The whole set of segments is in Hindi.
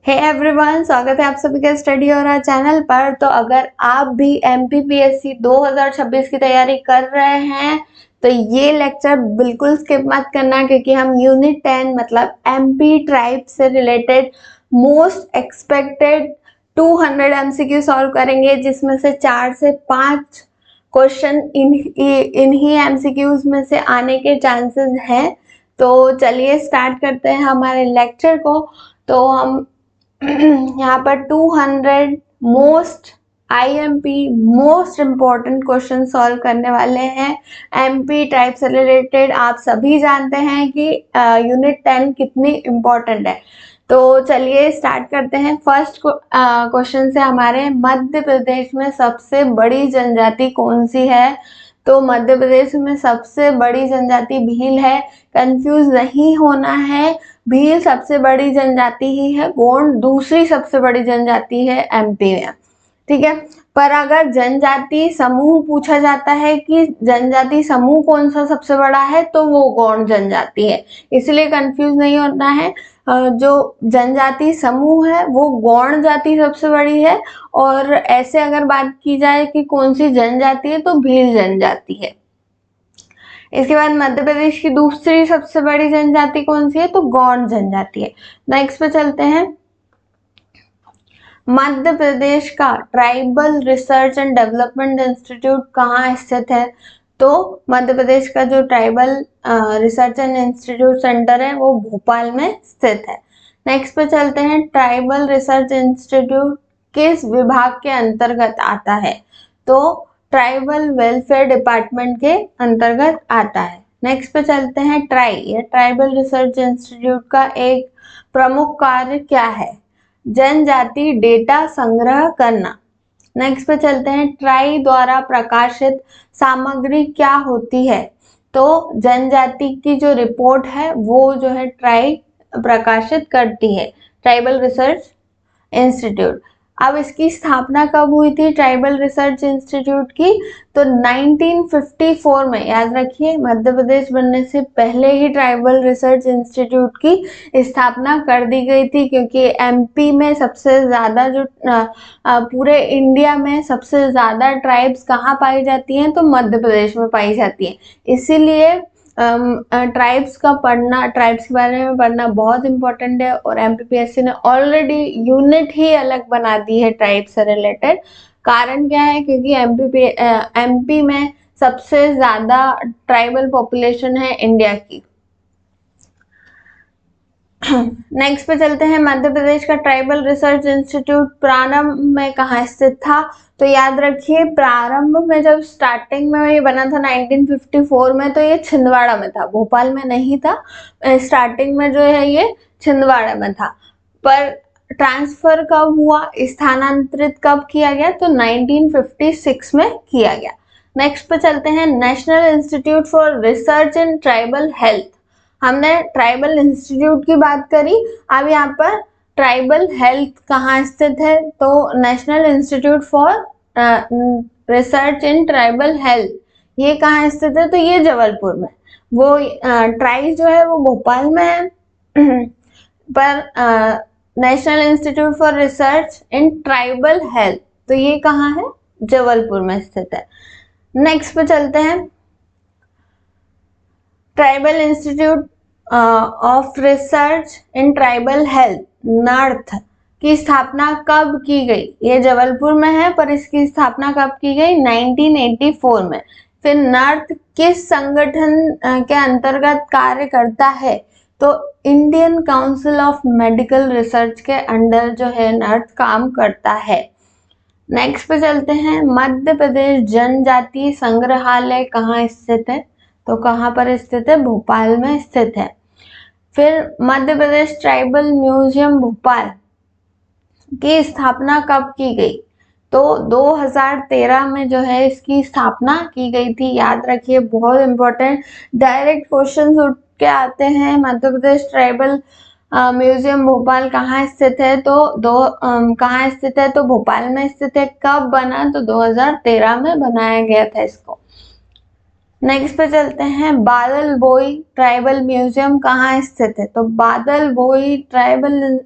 हे एवरीवन, स्वागत है आप सभी का स्टडी और चैनल पर। तो अगर आप भी एमपीपीएससी 2026 की तैयारी कर रहे हैं तो ये लेक्चर बिल्कुल स्किप मत करना, क्योंकि हम यूनिट 10 मतलब एमपी ट्राइब से related most expected 200 MCQ solve करेंगे, जिसमें से 4 से 5 क्वेश्चन इन्हीं एमसीक्यूज में से आने के चांसेस हैं। तो चलिए स्टार्ट करते हैं हमारे लेक्चर को। तो हम यहाँ पर 200 most IMP most important question solve करने वाले हैं एमपी टाइप से रिलेटेड। आप सभी जानते हैं कि यूनिट 10 कितनी इम्पोर्टेंट है। तो चलिए स्टार्ट करते हैं। फर्स्ट क्वेश्चन से हमारे, मध्य प्रदेश में सबसे बड़ी जनजाति कौन सी है? तो मध्य प्रदेश में सबसे बड़ी जनजाति भील है। कंफ्यूज नहीं होना है, भील सबसे बड़ी जनजाति ही है, गोंड दूसरी सबसे बड़ी जनजाति है एमपी में, ठीक है। पर अगर जनजाति समूह पूछा जाता है कि जनजाति समूह कौन सा सबसे बड़ा है, तो वो गोंड जनजाति है, इसलिए कंफ्यूज नहीं होना है। जो जनजाति समूह है वो गोंड जाति सबसे बड़ी है, और ऐसे अगर बात की जाए कि कौन सी जनजाति है तो भील जनजाति है। इसके बाद मध्य प्रदेश की दूसरी सबसे बड़ी जनजाति कौन सी है? तो गौंड जनजाति है। नेक्स्ट पे चलते हैं। मध्य प्रदेश का tribal research and development institute कहाँ स्थित है? तो मध्य प्रदेश का जो tribal research and institute centre है वो भोपाल में स्थित है। नेक्स्ट पे चलते हैं। ट्राइबल रिसर्च इंस्टीट्यूट किस विभाग के अंतर्गत आता है? तो ट्राइबल वेलफेयर डिपार्टमेंट के अंतर्गत आता है। नेक्स्ट पे चलते हैं। ये ट्राइबल रिसर्च इंस्टीट्यूट का एक प्रमुख कार्य क्या है? जनजाति डेटा संग्रह करना। नेक्स्ट पे चलते हैं। ट्राई द्वारा प्रकाशित सामग्री क्या होती है? तो जनजाति की जो रिपोर्ट है वो जो है ट्राई प्रकाशित करती है, ट्राइबल रिसर्च इंस्टीट्यूट। अब इसकी स्थापना कब हुई थी ट्राइबल रिसर्च इंस्टीट्यूट की? तो 1954 में। याद रखिए, मध्य प्रदेश बनने से पहले ही ट्राइबल रिसर्च इंस्टीट्यूट की स्थापना कर दी गई थी, क्योंकि एमपी में सबसे ज़्यादा जो पूरे इंडिया में सबसे ज़्यादा ट्राइब्स कहाँ पाई जाती हैं? तो मध्य प्रदेश में पाई जाती हैं। इसीलिए ट्राइब्स के बारे में पढ़ना बहुत इम्पोर्टेंट है, और एमपीपीएससी ने ऑलरेडी यूनिट ही अलग बना दी है ट्राइब से रिलेटेड। कारण क्या है? क्योंकि एमपी में सबसे ज्यादा ट्राइबल पॉपुलेशन है इंडिया की। नेक्स्ट पे चलते हैं। मध्य प्रदेश का ट्राइबल रिसर्च इंस्टीट्यूट प्रारंभ में कहाँ स्थित था? तो याद रखिए, प्रारंभ में जब स्टार्टिंग में ये बना था 1954 में, तो ये छिंदवाड़ा में था, भोपाल में नहीं था। स्टार्टिंग में जो है ये छिंदवाड़ा में था। पर ट्रांसफर कब हुआ, स्थानांतरित कब किया गया? तो 1956 में किया गया। नेक्स्ट पे चलते हैं। National institute for research in tribal health. हमने ट्राइबल इंस्टीट्यूट की बात करी, अब यहाँ पर ट्राइबल हेल्थ कहाँ स्थित है? तो national institute for research in tribal health, ये कहाँ स्थित है? तो ये जबलपुर में। वो ट्राई जो है वो भोपाल में है, पर national institute for research in tribal health तो ये कहाँ है? जबलपुर में स्थित है। नेक्स्ट पे चलते हैं। Tribal institute of research in tribal health north की स्थापना कब की गई? ये जबलपुर में है, पर इसकी स्थापना कब की गई? 1984 में। फिर नर्थ किस संगठन के अंतर्गत कार्य करता है? तो Indian council of medical research के अंडर जो है नर्थ काम करता है। नेक्स्ट पे चलते हैं। मध्य प्रदेश जनजातीय संग्रहालय कहाँ स्थित है? तो कहाँ पर स्थित है? भोपाल में स्थित है। फिर मध्य प्रदेश ट्राइबल म्यूजियम भोपाल की स्थापना कब की गई? तो 2013 में जो है इसकी स्थापना की गई थी। याद रखिए, बहुत इंपॉर्टेंट डायरेक्ट क्वेश्चन उठ के आते हैं। मध्य प्रदेश ट्राइबल म्यूजियम भोपाल कहाँ स्थित है? तो कहाँ स्थित है? तो भोपाल में स्थित है। कब बना? तो 2013 में बनाया गया था इसको। नेक्स्ट पे चलते हैं। बादल बोई ट्राइबल म्यूजियम कहाँ स्थित है? तो बादल बोई ट्राइबल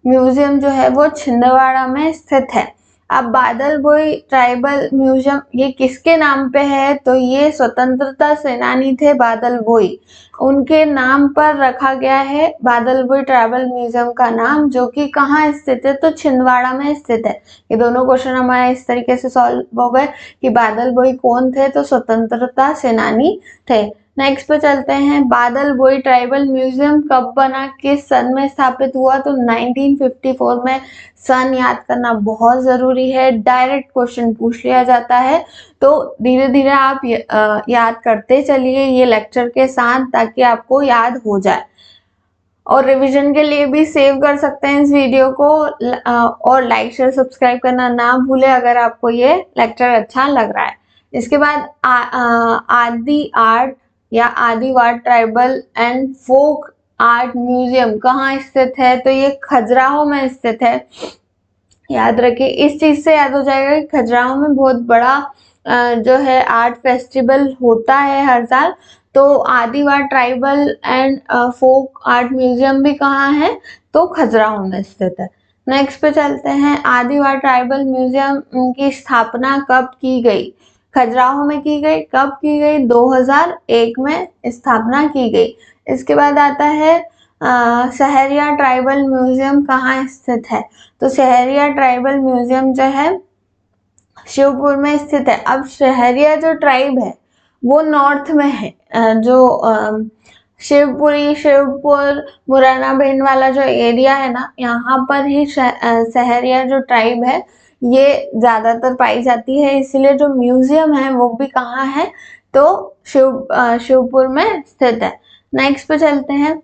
म्यूजियम जो है वो छिंदवाड़ा में स्थित है। अब बादल भोई ट्राइबल म्यूजियम ये किसके नाम पे है? तो ये स्वतंत्रता सेनानी थे बादल भोई, उनके नाम पर रखा गया है बादल भोई ट्राइबल म्यूजियम का नाम, जो कि कहाँ स्थित है? तो छिंदवाड़ा में स्थित है। ये दोनों क्वेश्चन हमारे इस तरीके से सॉल्व हो गए कि बादल भोई कौन थे? तो स्वतंत्रता सेनानी थे। नेक्स्ट पे चलते हैं, बादल भोई ट्राइबल म्यूजियम कब बना, किस सन में स्थापित हुआ? तो 1954 में। सन याद करना बहुत जरूरी है, डायरेक्ट क्वेश्चन पूछ लिया जाता है, तो धीरे धीरे आप याद करते चलिए ये लेक्चर के साथ, ताकि आपको याद हो जाए। और रिवीजन के लिए भी सेव कर सकते हैं इस वीडियो को, और लाइक शेयर सब्सक्राइब करना ना भूले अगर आपको ये लेक्चर अच्छा लग रहा है। इसके बाद आदि आर्ट या आदिवासी tribal and folk art museum कहाँ स्थित है? तो ये खजुराहो में स्थित है। याद रखिए, इस चीज से याद हो जाएगा कि खजुराहो में बहुत बड़ा जो है आर्ट फेस्टिवल होता है हर साल। तो आदिवासी tribal and folk art museum भी कहाँ है? तो खजुराहो में स्थित है। नेक्स्ट पे चलते हैं, आदिवासी ट्राइबल म्यूजियम की स्थापना कब की गई? खजुराहो में की गई। कब की गई? 2001 में स्थापना की गई। इसके बाद आता है सहरिया ट्राइबल म्यूजियम कहाँ स्थित है? तो सहरिया ट्राइबल म्यूजियम जो है शिवपुर में स्थित है। अब सहरिया जो ट्राइब है वो नॉर्थ में है, जो शिवपुर मुरैना भिंड वाला जो एरिया है ना, यहाँ पर ही सहरिया जो ट्राइब है ये ज्यादातर पाई जाती है, इसलिए जो म्यूजियम है वो भी कहाँ है? तो शिवपुर में स्थित है। नेक्स्ट पे चलते हैं,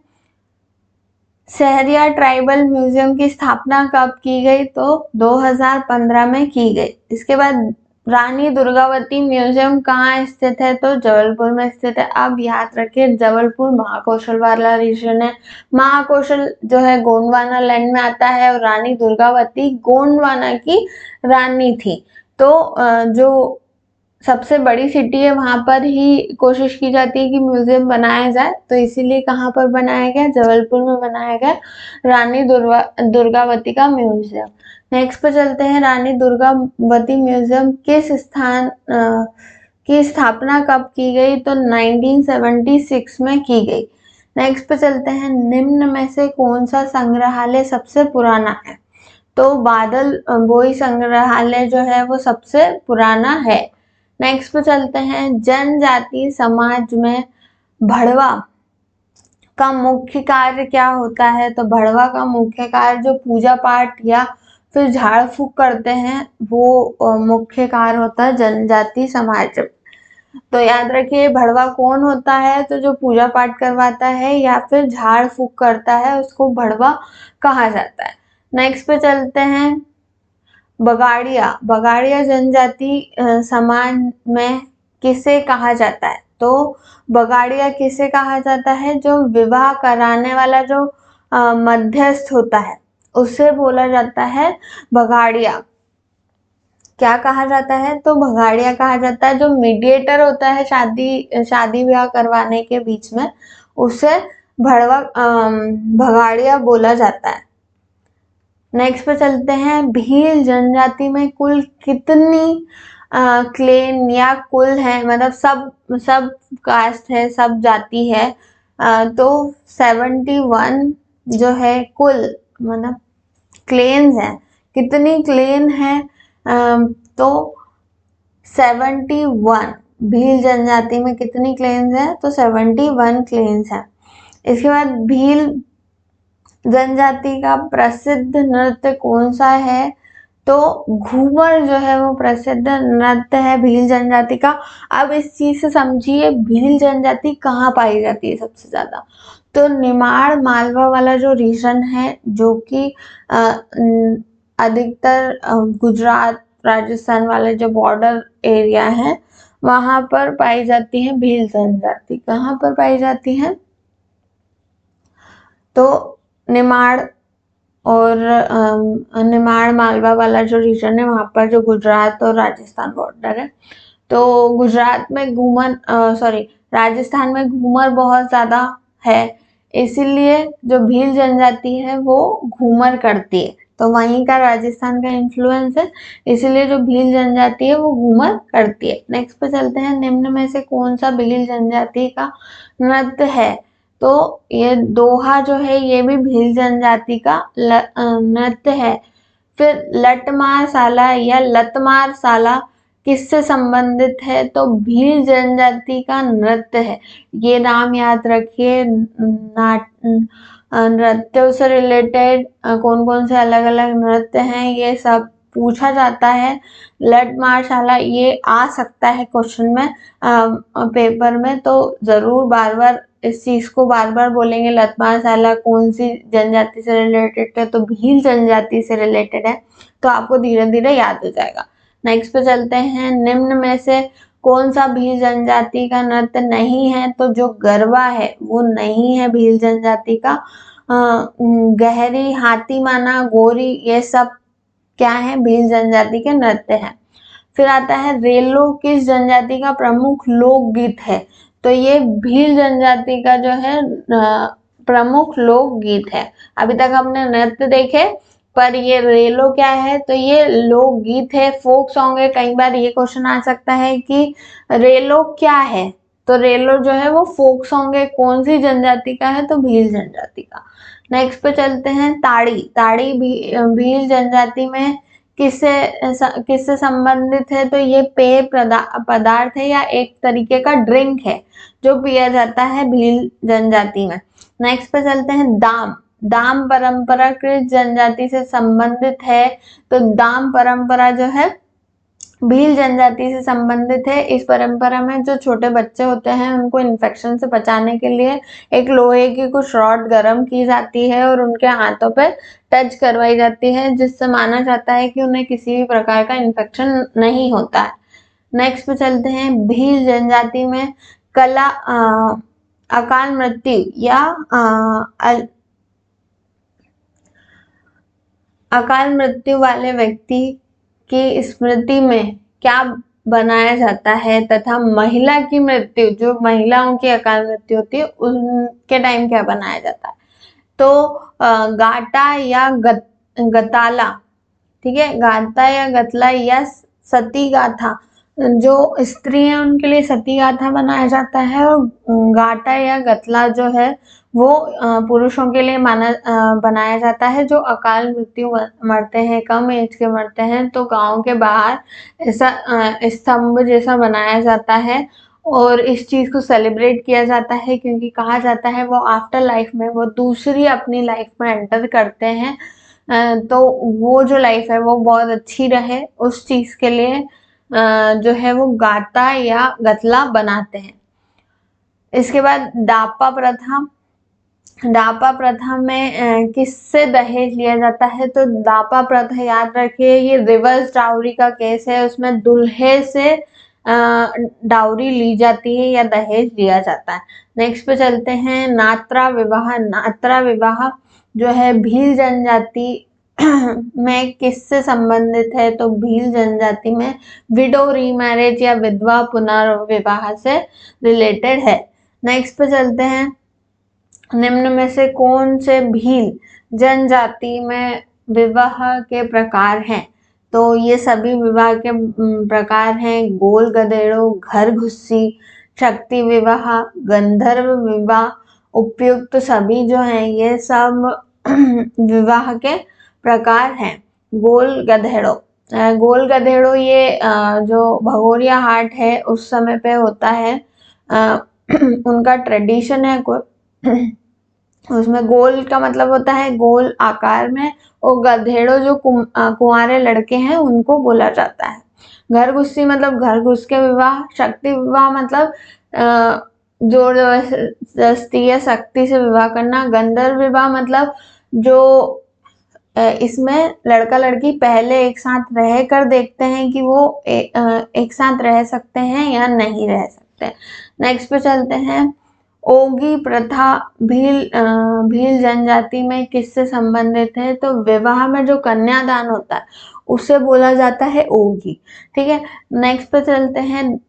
सहरिया ट्राइबल म्यूजियम की स्थापना कब की गई? तो 2015 में की गई। इसके बाद रानी दुर्गावती म्यूजियम कहाँ स्थित है? तो जबलपुर में स्थित है। अब याद रखिए, जबलपुर महाकौशल वाला रीजन है। महाकौशल जो है गोंडवाना लैंड में आता है, और रानी दुर्गावती गोंडवाना की रानी थी। तो जो सबसे बड़ी सिटी है वहां पर ही कोशिश की जाती है कि म्यूजियम बनाया जाए, तो इसीलिए कहाँ पर बनाया गया? जबलपुर में बनाया गया रानी दुर्गावती का म्यूजियम। नेक्स्ट पे चलते हैं, रानी दुर्गावती म्यूजियम किस स्थान की स्थापना कब की गई? तो 1976 में की गई। नेक्स्ट पे चलते हैं, निम्न में से कौन सा संग्रहालय सबसे पुराना है? तो बादल भोई संग्रहालय जो है वो सबसे पुराना है। नेक्स्ट पे चलते हैं, जनजाति समाज में भड़वा का मुख्य कार्य क्या होता है? तो भड़वा का मुख्य कार्य जो पूजा पाठ या फिर झाड़ फूक करते हैं वो मुख्य कार्य होता है जनजाति समाज। तो याद रखिए, भड़वा कौन होता है? तो जो पूजा पाठ करवाता है या फिर झाड़ फूक करता है उसको भड़वा कहा जाता है। नेक्स्ट पे चलते हैं, बगाड़िया जनजाति समाज में किसे कहा जाता है? तो बगाड़िया किसे कहा जाता है? जो विवाह कराने वाला जो मध्यस्थ होता है उसे बोला जाता है बगाड़िया। क्या कहा जाता है? तो भगाड़िया कहा जाता है। जो मीडिएटर होता है शादी ब्याह करवाने के बीच में, उसे भगाड़िया बोला जाता है। नेक्स्ट पे चलते हैं, भील जनजाति में कुल कितनी क्लेन या कुल है, मतलब सब कास्ट है, सब जाति है, तो 71 जो है कुल, मतलब क्लेन्स है। कितनी क्लेन है? तो 71। भील जनजाति में कितनी क्लेन्स है? तो 71 क्लेन्स है। इसके बाद भील जनजाति का प्रसिद्ध नृत्य कौन सा है? तो घूमर जो है वो प्रसिद्ध नृत्य है भील जनजाति का। अब इस चीज से समझिए भील जनजाति कहाँ पाई जाती है सबसे ज्यादा? तो निमाड़ मालवा वाला जो रीजन है, जो कि अधिकतर गुजरात राजस्थान वाले जो बॉर्डर एरिया है वहां पर पाई जाती है भील जनजाति। कहाँ पर पाई जाती है? तो निमाड़ और निमाड़ मालवा वाला जो रीजन है वहां पर, जो गुजरात और राजस्थान बॉर्डर है। तो गुजरात में घूमर राजस्थान में घूमर बहुत ज्यादा है, इसीलिए जो भील जनजाति है वो घूमर करती है, तो वहीं का राजस्थान का इन्फ्लुएंस है, इसीलिए जो भील जनजाति है वो घूमर करती है। नेक्स्ट पे चलते हैं, निम्न में से कौन सा भील जनजाति का नृत्य है? तो ये दोहा जो है ये भी भील जनजाति का नृत्य है। फिर लटमार साला या लतमार साला किससे संबंधित है? तो भील जनजाति का नृत्य है। ये नाम याद रखिए, नृत्यों से रिलेटेड कौन कौन से अलग अलग नृत्य हैं ये सब पूछा जाता है। लटमारशाला ये आ सकता है क्वेश्चन में, पेपर में, तो जरूर बार बार इस चीज को बार बार बोलेंगे। लतमारशाला कौन सी जनजाति से रिलेटेड है? तो भील जनजाति से रिलेटेड है, तो आपको धीरे धीरे याद हो जाएगा। नेक्स्ट पे चलते हैं, निम्न में से कौन सा भील जनजाति का नृत्य नहीं है? तो जो गरबा है वो नहीं है भील जनजाति का। गहरी, हाथी माना, गोरी, ये सब क्या है? भील जनजाति के नृत्य है। फिर आता है रेलो किस जनजाति का प्रमुख लोकगीत है? तो ये भील जनजाति का जो है प्रमुख लोकगीत है। अभी तक हमने नृत्य देखे, पर ये रेलो क्या है? तो ये लोकगीत है, फोक सॉन्ग है। कई बार ये क्वेश्चन आ सकता है कि रेलो क्या है? तो रेलो जो है वो फोक सॉन्ग है, कौन सी जनजाति का है? तो भील जनजाति का। नेक्स्ट पे चलते हैं, ताड़ी। ताड़ी भील जनजाति में किससे संबंधित है? तो ये पेय पदार्थ है या एक तरीके का ड्रिंक है जो पिया जाता है भील जनजाति में। नेक्स्ट पे चलते हैं, दाम। दाम परंपरा किस जनजाति से संबंधित है? तो दाम परंपरा जो है भील जनजाति से संबंधित है। इस परंपरा में जो छोटे बच्चे होते हैं उनको इन्फेक्शन से बचाने के लिए एक लोहे की कुछ रॉड गर्म की जाती है और उनके हाथों पे टच करवाई जाती है, जिससे माना जाता है कि उन्हें किसी भी प्रकार का इन्फेक्शन नहीं होता है। नेक्स्ट पे चलते हैं, भील जनजाति में अकाल मृत्यु या अकाल मृत्यु वाले व्यक्ति की स्मृति में क्या बनाया जाता है, तथा महिला की मृत्यु, जो महिलाओं की अकाल मृत्यु होती है उनके टाइम क्या बनाया जाता है? तो गाटा या गताला, ठीक है, गाता या गतला या सती गाथा, जो स्त्री है उनके लिए सती गाथा बनाया जाता है, और गाटा या गतला जो है वो पुरुषों के लिए बनाया जाता है जो अकाल मृत्यु मरते हैं, कम एज के मरते हैं। तो गांव के बाहर ऐसा स्तंभ जैसा बनाया जाता है और इस चीज को सेलिब्रेट किया जाता है, क्योंकि कहा जाता है वो आफ्टर लाइफ में वो दूसरी अपनी लाइफ में एंटर करते हैं, तो वो जो लाइफ है वो बहुत अच्छी रहे, उस चीज के लिए जो है वो गाता या गतला बनाते हैं। इसके बाद दापा प्रथा। दापा प्रथा में किससे दहेज लिया जाता है? तो दापा प्रथा याद रखिए, ये रिवर्स डाउरी का केस है, उसमें दूल्हे से डाउरी ली जाती है या दहेज लिया जाता है। नेक्स्ट पे चलते हैं, नात्रा विवाह। नात्रा विवाह जो है भील जनजाति में किससे संबंधित है? तो भील जनजाति में विडो रीमैरिज या विधवा पुनर्विवाह से रिलेटेड है। नेक्स्ट पे चलते हैं, निम्न में से कौन से भील जनजाति में विवाह के प्रकार हैं? तो ये सभी विवाह के प्रकार हैं, गोल गधेड़ो, घर घुस्सी, शक्ति विवाह, गंधर्व विवाह, उपयुक्त सभी जो हैं ये सब विवाह के प्रकार हैं। गोल गधेड़ो, गोल गधेड़ो ये जो भगोरिया हाट है उस समय पे होता है, उनका ट्रेडिशन है उसमें गोल का मतलब होता है गोल आकार में, और गधेड़ो जो कुंवारे लड़के हैं उनको बोला जाता है। घर घुस्सी मतलब घर घुस के विवाह। शक्ति विवाह मतलब जोर जबरदस्ती या शक्ति से विवाह करना। गंधर्व विवाह मतलब जो इसमें लड़का लड़की पहले एक साथ रह कर देखते हैं कि वो एक साथ रह सकते हैं या नहीं रह सकते। नेक्स्ट पे चलते हैं, ओगी प्रथा भील जनजाति में किससे संबंधित है? तो विवाह में जो कन्यादान होता है उसे बोला जाता है ओगी, ठीक है। नेक्स्ट पे चलते हैं,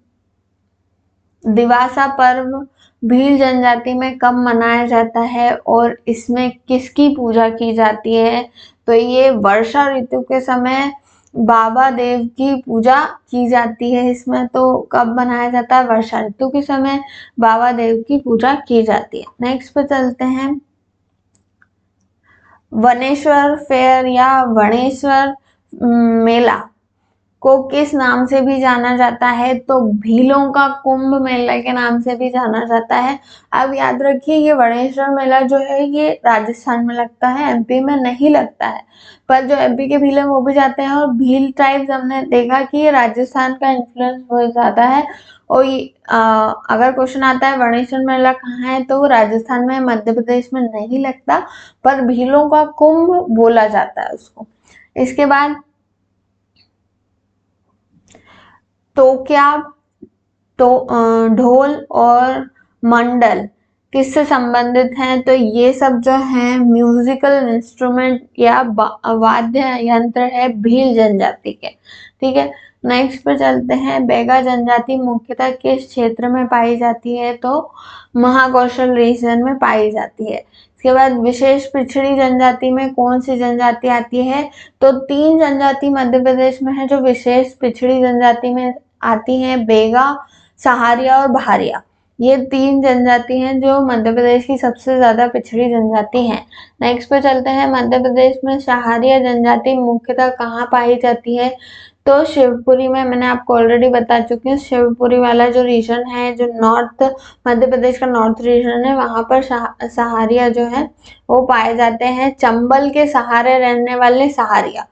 दिवासा पर्व भील जनजाति में कब मनाया जाता है और इसमें किसकी पूजा की जाती है? तो ये वर्षा ऋतु के समय बाबा देव की पूजा की जाती है इसमें। तो कब मनाया जाता है? वर्षा ऋतु के समय बाबा देव की पूजा की जाती है। नेक्स्ट पे चलते हैं, वनेश्वर फेयर या वनेश्वर मेला को किस नाम से भी जाना जाता है? तो भीलों का कुंभ मेला के नाम से भी जाना जाता है। अब याद रखिए, ये वनेश्वर मेला जो है ये राजस्थान में लगता है, एमपी में नहीं लगता है। पर जो एमपी के भील हैं वो भी जाते हैं, और भील ट्राइब्स हमने देखा कि ये राजस्थान का इन्फ्लुएंस बहुत ज्यादा है। और अगर क्वेश्चन आता है वनेश्वर मेला कहाँ है, तो वो राजस्थान में, मध्य प्रदेश में नहीं लगता, पर भीलों का कुंभ बोला जाता है उसको। इसके बाद टोक्याब, ढोल और मंडल किससे संबंधित हैं? तो ये सब जो है म्यूजिकल इंस्ट्रूमेंट या वाद्य यंत्र है भील जनजाति के। ठीक है, नेक्स्ट पे चलते हैं, बैगा जनजाति मुख्यतः किस क्षेत्र में पाई जाती है? तो महाकौशल रीजन में पाई जाती है। इसके बाद विशेष पिछड़ी जनजाति में कौन सी जनजाति आती है? तो 3 जनजाति मध्य प्रदेश में है जो विशेष पिछड़ी जनजाति में आती हैं, बेगा, सहारिया और भारिया। ये 3 जनजाति हैं जो मध्य प्रदेश की सबसे ज्यादा पिछड़ी जनजाति हैं। नेक्स्ट पे चलते हैं, मध्य प्रदेश में सहारिया जनजाति मुख्यतः कहाँ पाई जाती है? तो शिवपुरी में। मैंने आपको ऑलरेडी बता चुकी हूँ, शिवपुरी वाला जो रीजन है, जो नॉर्थ मध्य प्रदेश का नॉर्थ रीजन है, वहां पर सहारिया जो है वो पाए जाते हैं। चंबल के सहारे रहने वाले सहारिया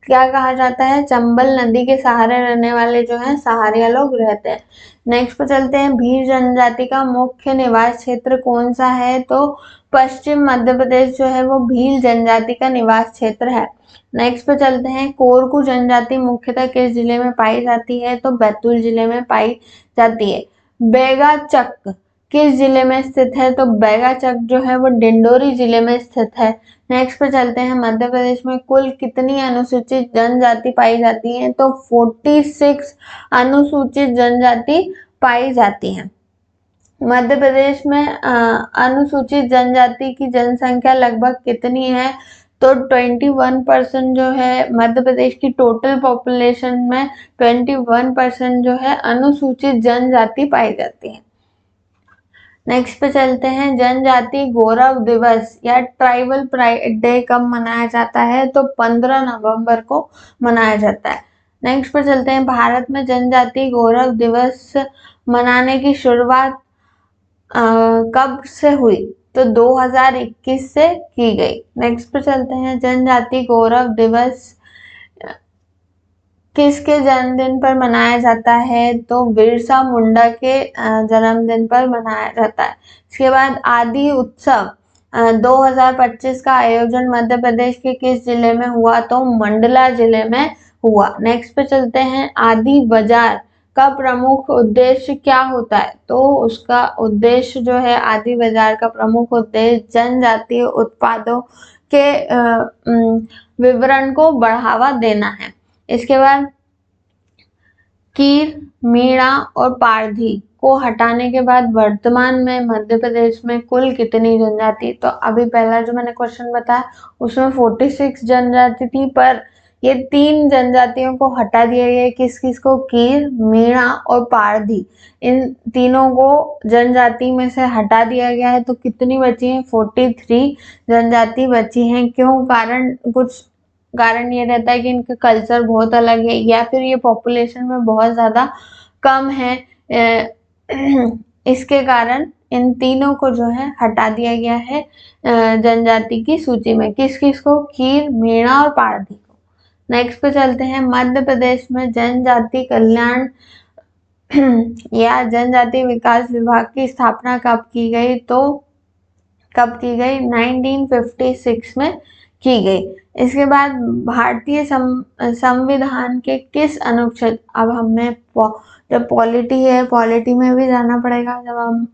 क्या कहा जाता है? चंबल नदी के सहारे रहने वाले जो है सहारिया लोग रहते हैं। नेक्स्ट पे चलते हैं, भील जनजाति का मुख्य निवास क्षेत्र कौन सा है? तो पश्चिम मध्य प्रदेश जो है वो भील जनजाति का निवास क्षेत्र है। नेक्स्ट पे चलते हैं, कोरकू जनजाति मुख्यतः किस जिले में पाई जाती है? तो बैतूल जिले में पाई जाती है। बैगा चक किस जिले में स्थित है? तो बैगा चक जो है वो डिंडोरी जिले में स्थित है। नेक्स्ट पे चलते हैं, मध्य प्रदेश में कुल कितनी अनुसूचित जनजाति पाई जाती है? तो 46 अनुसूचित जनजाति पाई जाती है। मध्य प्रदेश में अनुसूचित जनजाति की जनसंख्या लगभग कितनी है? तो 21% जो है मध्य प्रदेश की टोटल पॉपुलेशन में 21% जो है अनुसूचित जनजाति पाई जाती है। नेक्स्ट पे चलते हैं, जनजाति गौरव दिवस या ट्राइबल प्राइड डे कब मनाया जाता है? तो 15 नवंबर को मनाया जाता है। नेक्स्ट पे चलते हैं, भारत में जनजाति गौरव दिवस मनाने की शुरुआत कब से हुई? तो 2021 से की गई। नेक्स्ट पे चलते हैं, जनजाति गौरव दिवस किसके जन्मदिन पर मनाया जाता है? तो बिरसा मुंडा के जन्मदिन पर मनाया जाता है। इसके बाद आदि उत्सव 2025 का आयोजन मध्य प्रदेश के किस जिले में हुआ? तो मंडला जिले में हुआ। नेक्स्ट पे चलते हैं, आदि बाजार का प्रमुख उद्देश्य क्या होता है? तो उसका उद्देश्य जो है, आदि बाजार का प्रमुख उद्देश्य जनजातीय उत्पादों के विवरण को बढ़ावा देना है। इसके बाद कीर, मीणा और पारधी को हटाने के बाद वर्तमान में मध्य प्रदेश में कुल कितनी जनजाति? तो अभी पहला जो मैंने क्वेश्चन बताया उसमें 46 जनजाति थी, पर ये 3 जनजातियों को हटा दिया गया। किस किस को? कीर, मीणा और पारधी, इन तीनों को जनजाति में से हटा दिया गया है। तो कितनी बची है? 43 जनजाति बची हैं। क्यों? कुछ कारण ये रहता है कि इनका कल्चर बहुत अलग है, या फिर ये पॉपुलेशन में बहुत ज्यादा कम है। इसके कारण इन तीनों को जो है हटा दिया गया है जनजाति की सूची में। किस किस को? कीर, मीणा और पारधी को। नेक्स्ट पे चलते हैं, मध्य प्रदेश में जनजाति कल्याण या जनजाति विकास विभाग की स्थापना कब की गई? तो कब की गई? 1956 में की गई। इसके बाद भारतीय संविधान के किस अनुच्छेद, अब हमें जब पॉलिटी है, पॉलिटी में भी जाना पड़ेगा जब हम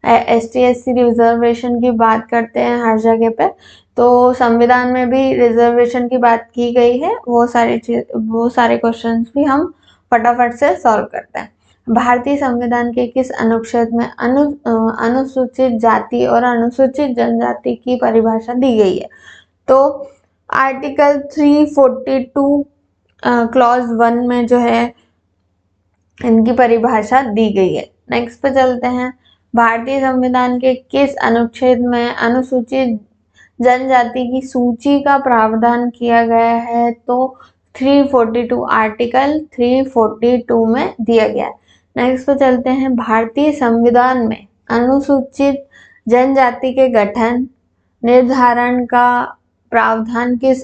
ST SC रिजर्वेशन की बात करते हैं हर जगह पे, तो संविधान में भी रिजर्वेशन की बात की गई है। वो सारे क्वेश्चंस भी हम फटाफट से सॉल्व करते हैं। भारतीय संविधान के किस अनुच्छेद में अनुसूचित जाति और अनुसूचित जनजाति की परिभाषा दी गई है? तो आर्टिकल 342 क्लॉज 1 में जो है इनकी परिभाषा दी गई है। नेक्स्ट पे चलते हैं। भारतीय संविधान के किस अनुच्छेद में अनुसूचित जनजाति की सूची का प्रावधान किया गया है? तो 342 आर्टिकल 342 में दिया गया है। नेक्स्ट पे चलते हैं। भारतीय संविधान में अनुसूचित जनजाति के गठन निर्धारण का प्रावधान किस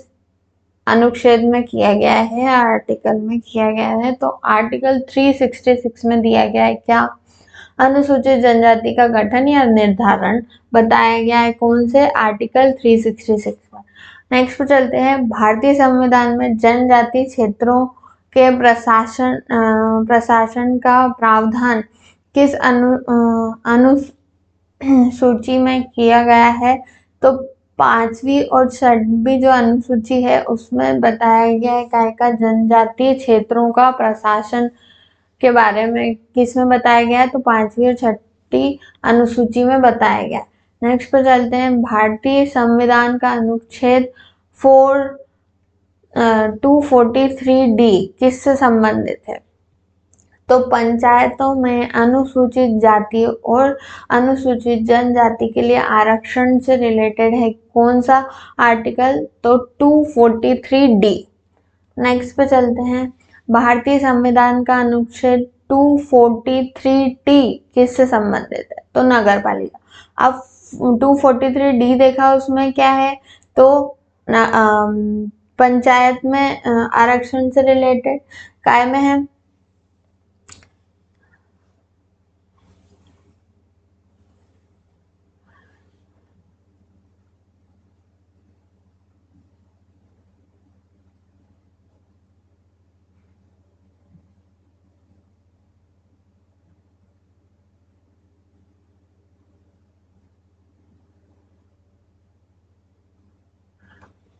अनुच्छेद में किया गया है? आर्टिकल में किया गया है। तो आर्टिकल 366 में दिया गया है। क्या? अनुसूचित जनजाति का गठन या निर्धारण बताया गया है कौन से? आर्टिकल 366 में। नेक्स्ट पे चलते हैं। भारतीय संविधान में जनजाति क्षेत्रों के प्रशासन का प्रावधान किस अनुसूची में किया गया है? तो 5वीं और 6वीं जो अनुसूची है उसमें बताया गया है का जनजातीय क्षेत्रों का प्रशासन के बारे में किसमें बताया गया है? तो 5वीं और 6वीं अनुसूची में बताया गया है। नेक्स्ट पर चलते हैं। भारतीय संविधान का अनुच्छेद 243D किससे संबंधित है? तो पंचायतों में अनुसूचित जाति और अनुसूचित जनजाति के लिए आरक्षण से रिलेटेड है कौन सा आर्टिकल? तो 243D। नेक्स्ट पे चलते हैं। भारतीय संविधान का अनुच्छेद 243T किससे संबंधित है? तो नगर पालिका। अब 243D देखा उसमें क्या है? तो पंचायत में आरक्षण से रिलेटेड काय में है?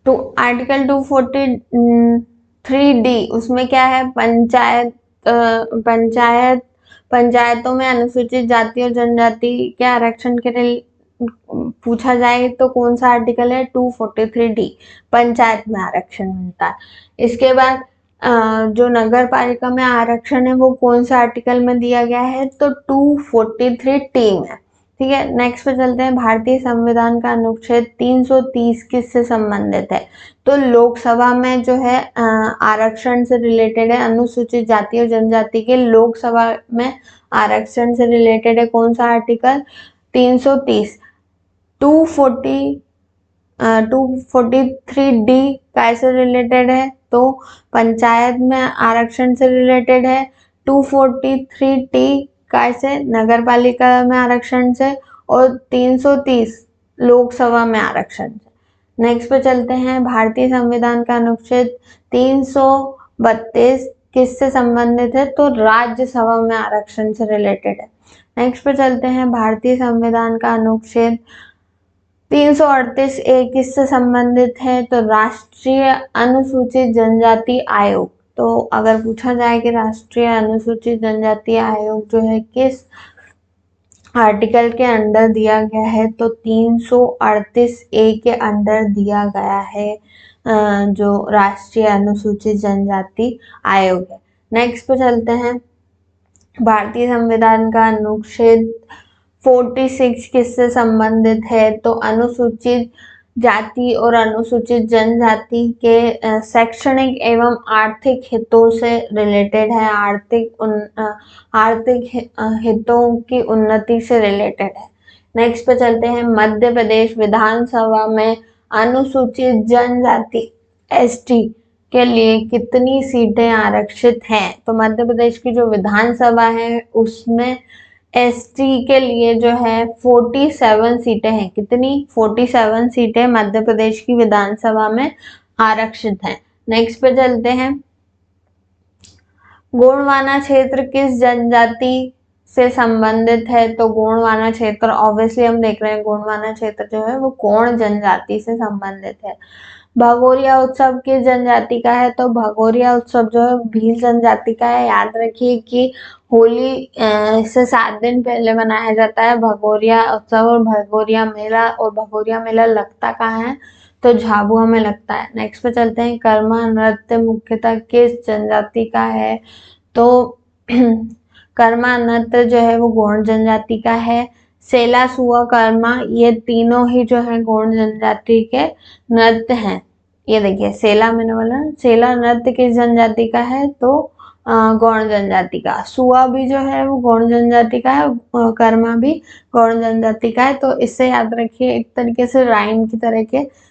तो आर्टिकल 243D उसमें क्या है? पंचायतों में अनुसूचित जाति और जनजाति के आरक्षण के लिए पूछा जाए तो कौन सा आर्टिकल है? 243D। पंचायत में आरक्षण मिलता है। इसके बाद जो नगर पालिका में आरक्षण है वो कौन सा आर्टिकल में दिया गया है? तो 243T में। ठीक है। नेक्स्ट पे चलते हैं। भारतीय संविधान का अनुच्छेद 330 किससे संबंधित है? तो लोकसभा में जो है आरक्षण से रिलेटेड है। अनुसूचित जाति और जनजाति के लोकसभा में आरक्षण से रिलेटेड है कौन सा आर्टिकल? 330। 243D कैसे रिलेटेड है? तो पंचायत में आरक्षण से रिलेटेड है। 243T कैसे? नगर पालिका में आरक्षण से। और 330 लोकसभा में आरक्षण से। नेक्स्ट पे चलते हैं। भारतीय संविधान का अनुच्छेद 332 किससे संबंधित है? तो राज्यसभा में आरक्षण से रिलेटेड है। नेक्स्ट पे चलते हैं। भारतीय संविधान का अनुच्छेद 338A किससे संबंधित है? तो राष्ट्रीय अनुसूचित जनजाति आयोग। तो अगर पूछा जाए कि राष्ट्रीय अनुसूचित जनजाति आयोग जो है किस आर्टिकल के अंडर दिया गया है? तो 338A के अंडर दिया गया है जो राष्ट्रीय अनुसूचित जनजाति आयोग है। नेक्स्ट पे चलते हैं। भारतीय संविधान का अनुच्छेद 46 किससे संबंधित है? तो अनुसूचित जाति और अनुसूचित जनजाति के शैक्षणिक एवं आर्थिक हितों से रिलेटेड है। आर्थिक हितों की उन्नति से रिलेटेड है। नेक्स्ट पे चलते हैं। मध्य प्रदेश विधानसभा में अनुसूचित जनजाति ST के लिए कितनी सीटें आरक्षित हैं? तो मध्य प्रदेश की जो विधानसभा है उसमें ST के लिए जो है 47 सीटें हैं। कितनी? 47 सीटें मध्य प्रदेश की विधानसभा में आरक्षित हैं। नेक्स्ट पे चलते हैं। गोंडवाना क्षेत्र किस जनजाति से संबंधित है? तो गोंडवाना क्षेत्र ऑब्वियसली हम देख रहे हैं गोंडवाना क्षेत्र जो है वो गोंड जनजाति से संबंधित है। भगोरिया उत्सव किस जनजाति का है? तो भगोरिया उत्सव जो है भील जनजाति का है। याद रखिए कि होली से 7 दिन पहले मनाया जाता है भगोरिया उत्सव और भगोरिया मेला। और भगोरिया मेला लगता कहाँ है? तो झाबुआ में लगता है। नेक्स्ट पे चलते हैं, कर्मा नृत्य मुख्यतः किस जनजाति का है? तो कर्मा नृत्य जो है वो गोंड जनजाति का है। सेला, सुआ, कर्मा ये तीनों ही जो है गोंड जनजाति के नृत्य हैं। ये देखिए सेला, मैंने बोला सेला नृत्य किस जनजाति का है? तो गौड़ जनजाति का। सुआ भी जो है वो गौड़ जनजाति का है, कर्मा भी गौड़ जनजाति का है। तो इससे याद रखिए, एक तरीके से राइम की तरह के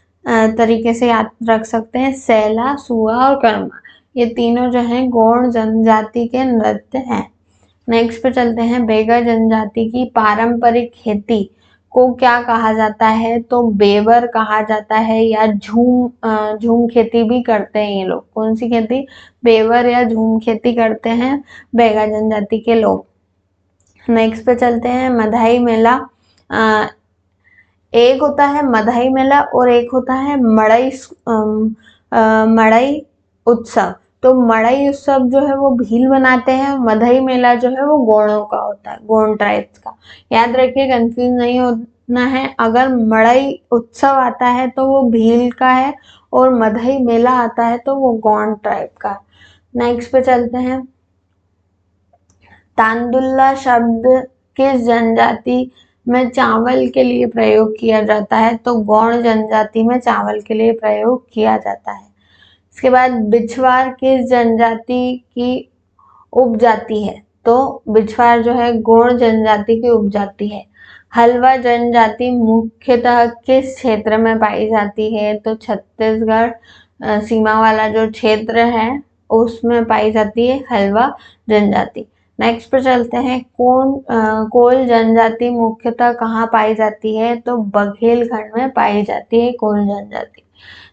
तरीके से याद रख सकते हैं। सेला, सुआ और कर्मा ये तीनों जो हैं गौड़ जनजाति के नृत्य हैं। नेक्स्ट पे चलते हैं, बेगा जनजाति की पारंपरिक खेती को क्या कहा जाता है? तो बेवर कहा जाता है, या झूम खेती भी करते हैं ये लोग। कौन सी खेती? बेवर या झूम खेती करते हैं बेगा जनजाति के लोग। नेक्स्ट पे चलते हैं, मधाई मेला। एक होता है मधाई मेला और एक होता है मड़ई उत्सव। तो मड़ई उत्सव जो है वो भील मनाते हैं, मधाई मेला जो है वो गोंडों का होता है, गोंड ट्राइब्स का। याद रखिए, कंफ्यूज नहीं होना है। अगर मड़ई उत्सव आता है तो वो भील का है, और मधाई मेला आता है तो वो गोंड ट्राइब का। नेक्स्ट पे चलते हैं, तांदुल्ला शब्द किस जनजाति में चावल के लिए प्रयोग किया जाता है? तो गौड़ जनजाति में चावल के लिए प्रयोग किया जाता है। इसके बाद बिछवार किस जनजाति की उपजाति है? तो बिछवार जो है गौड़ जनजाति की उपजाति है। हलवा जनजाति मुख्यतः किस क्षेत्र में पाई जाती है? तो छत्तीसगढ़ सीमा वाला जो क्षेत्र है उसमें पाई जाती है हलवा जनजाति। नेक्स्ट पर चलते हैं, कोल जनजाति मुख्यतः कहाँ पाई जाती है? तो बघेलखंड में पाई जाती है कोल जनजाति।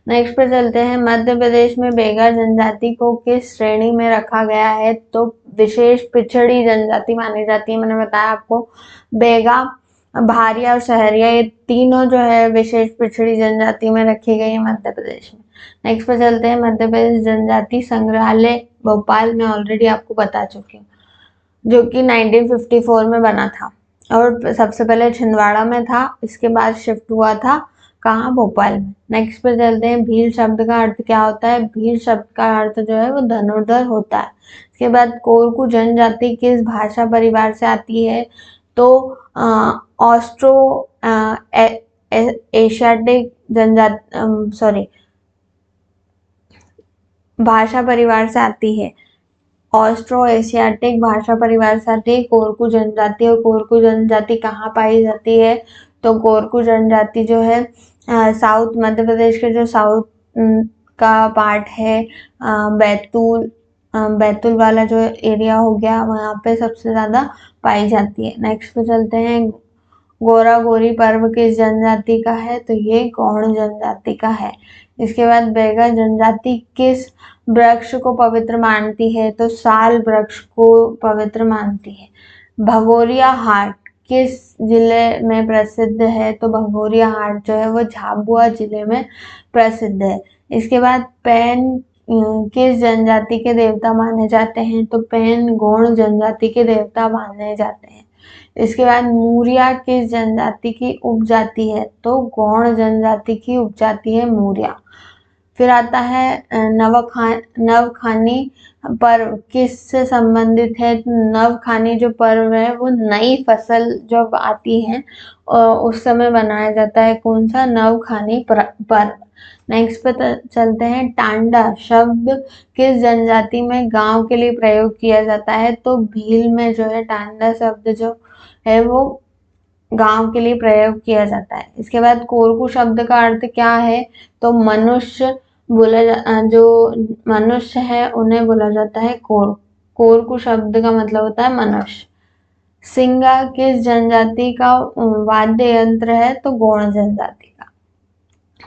नेक्स्ट पे चलते हैं, मध्य प्रदेश में बेगा जनजाति को किस श्रेणी में रखा गया है? तो विशेष पिछड़ी जनजाति मानी जाती है। मैंने बताया आपको, बेगा, भारिया और सहरिया ये तीनों जो है विशेष पिछड़ी जनजाति में रखी गई है मध्य प्रदेश में। नेक्स्ट पे चलते हैं, मध्य प्रदेश जनजाति संग्रहालय भोपाल में ऑलरेडी आपको बता चुकी हूँ, जो कि 1954 में बना था, और सबसे पहले छिंदवाड़ा में था, इसके बाद शिफ्ट हुआ था कहाँ? भोपाल में। नेक्स्ट पे चलते हैं, भील शब्द का अर्थ क्या होता है? भील शब्द का अर्थ जो है वो धनुर्धर होता है। इसके बाद कोरकू जनजाति किस भाषा परिवार से आती है? तो ऑस्ट्रो एशियाटिक जनजाति भाषा परिवार से आती है। ऑस्ट्रो एशियाटिक भाषा परिवार से आती है कोरकू जनजाति। और कोरकू जनजाति कहाँ पाई जाती है? तो कोरकू जनजाति जो है साउथ मध्य प्रदेश के जो साउथ का पार्ट है, बैतूल वाला जो एरिया हो गया, वहाँ पे सबसे ज्यादा पाई जाती है। नेक्स्ट पे चलते हैं, गोरा गोरी पर्व किस जनजाति का है? तो ये गौड़ जनजाति का है। इसके बाद बेगा जनजाति किस वृक्ष को पवित्र मानती है? तो साल वृक्ष को पवित्र मानती है। भगोरिया हाट किस जिले में प्रसिद्ध है? तो भगोरिया हाट जो है वो झाबुआ जिले में प्रसिद्ध है। इसके बाद पैन किस जनजाति के देवता माने जाते हैं? तो पैन गौड़ जनजाति के देवता माने जाते हैं। इसके बाद मूरिया किस जनजाति की उपजाति है? तो गौड़ जनजाति की उपजाति है मूरिया। फिर आता है नवखानी पर्व किससे संबंधित है? नवखानी जो पर्व है वो नई फसल जब आती है उस समय मनाया जाता है। कौन सा? नवखानी पर्व। नेक्स्ट पे चलते हैं, टांडा शब्द किस जनजाति में गांव के लिए प्रयोग किया जाता है? तो भील में जो है टांडा शब्द जो है वो गांव के लिए प्रयोग किया जाता है। इसके बाद कोरकू शब्द का अर्थ क्या है? तो मनुष्य जो मनुष्य है उन्हें बोला जाता है कोरकू शब्द का मतलब होता है मनुष्य। सिंगा किस जनजाति का वाद्य यंत्र है? तो गौड़ जनजाति का।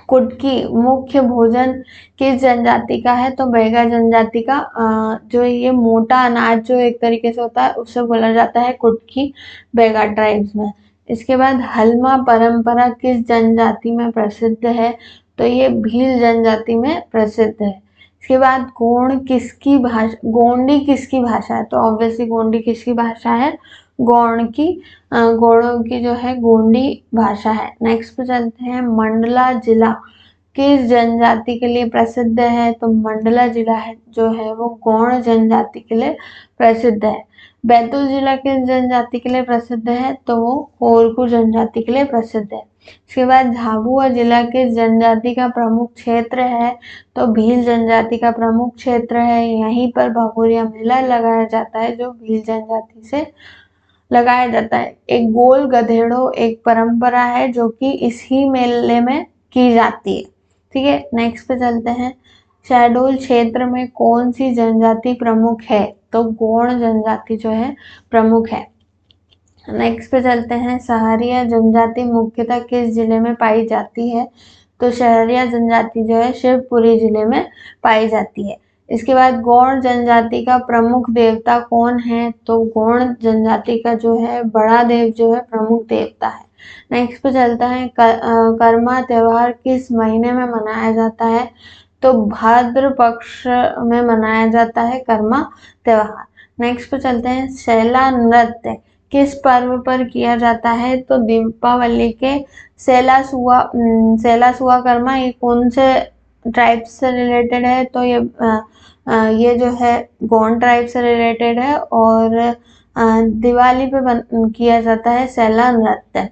कुटकी मुख्य भोजन किस जनजाति का है? तो बेगा जनजाति का। जो ये मोटा अनाज जो एक तरीके से होता है उसे बोला जाता है कुटकी बेगा ट्राइब्स में। इसके बाद हलमा परंपरा किस जनजाति में प्रसिद्ध है? तो ये भील जनजाति में प्रसिद्ध है। इसके बाद गोंड किसकी भाषा, गोंडी किसकी भाषा है, तो ऑब्वियसली गोंडी किसकी भाषा है, गोंड की, गोंडों की जो है गोंडी भाषा है। नेक्स्ट पे चलते हैं, मंडला जिला किस जनजाति के लिए प्रसिद्ध है, तो मंडला जिला है जो है वो गोंड जनजाति के लिए प्रसिद्ध है। बैतूल जिला किस जनजाति के लिए प्रसिद्ध है, तो वो कोरकू जनजाति के लिए प्रसिद्ध है। इसके बाद झाबुआ जिला किस जनजाति का प्रमुख क्षेत्र है, तो भील जनजाति का प्रमुख क्षेत्र है। यहीं पर भगोरिया मेला लगाया जाता है जो भील जनजाति से लगाया जाता है। एक गोल गधेड़ो एक परंपरा है जो कि इसी मेले में की जाती है। ठीक है, नेक्स्ट पे चलते हैं, शहडोल क्षेत्र में कौन सी जनजाति प्रमुख है, तो गोंड जनजाति जो है प्रमुख है। नेक्स्ट पे चलते हैं, सहरिया जनजाति मुख्यतः किस जिले में पाई जाती है, तो सहरिया जनजाति जो है शिवपुरी जिले में पाई जाती है। इसके बाद गोंड जनजाति का प्रमुख देवता कौन है, तो गोंड जनजाति का जो है बड़ा देव जो है प्रमुख देवता है। नेक्स्ट पे चलता है, कर्मा त्योहार किस महीने में मनाया जाता है, तो भाद्र पक्ष में मनाया जाता है कर्मा त्योहार। नेक्स्ट पे चलते हैं, शैला नृत्य किस पर्व पर किया जाता है, तो दीपावली के सेलासुआ कर्मा, ये कौन से ट्राइब से रिलेटेड है, तो ये जो है गोंड ट्राइब से रिलेटेड है और दिवाली पे किया जाता है सेला नृत्य।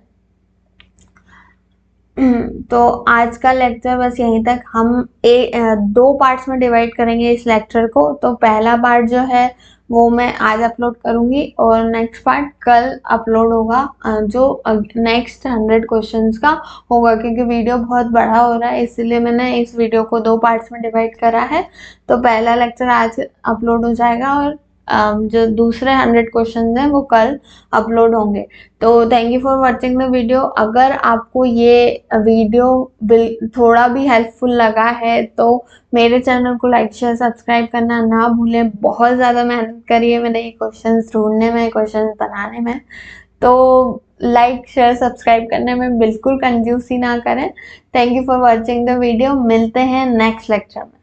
तो आज का लेक्चर बस यहीं तक। हम 2 पार्ट्स में डिवाइड करेंगे इस लेक्चर को। तो पहला पार्ट जो है वो मैं आज अपलोड करूंगी और नेक्स्ट पार्ट कल अपलोड होगा, जो नेक्स्ट 100 क्वेश्चंस का होगा, क्योंकि वीडियो बहुत बड़ा हो रहा है इसलिए मैंने इस वीडियो को 2 पार्ट्स में डिवाइड करा है। तो पहला लेक्चर आज अपलोड हो जाएगा और जो दूसरे 100 क्वेश्चन हैं वो कल अपलोड होंगे। तो thank you for watching the video. अगर आपको ये वीडियो थोड़ा भी हेल्पफुल लगा है तो मेरे चैनल को लाइक शेयर सब्सक्राइब करना ना भूलें। बहुत ज़्यादा मेहनत करी है मैंने ये क्वेश्चंस ढूंढने में, क्वेश्चंस बनाने में, तो लाइक शेयर सब्सक्राइब करने में बिल्कुल कंजूसी ना करें। Thank you for watching the video. मिलते हैं नेक्स्ट लेक्चर में।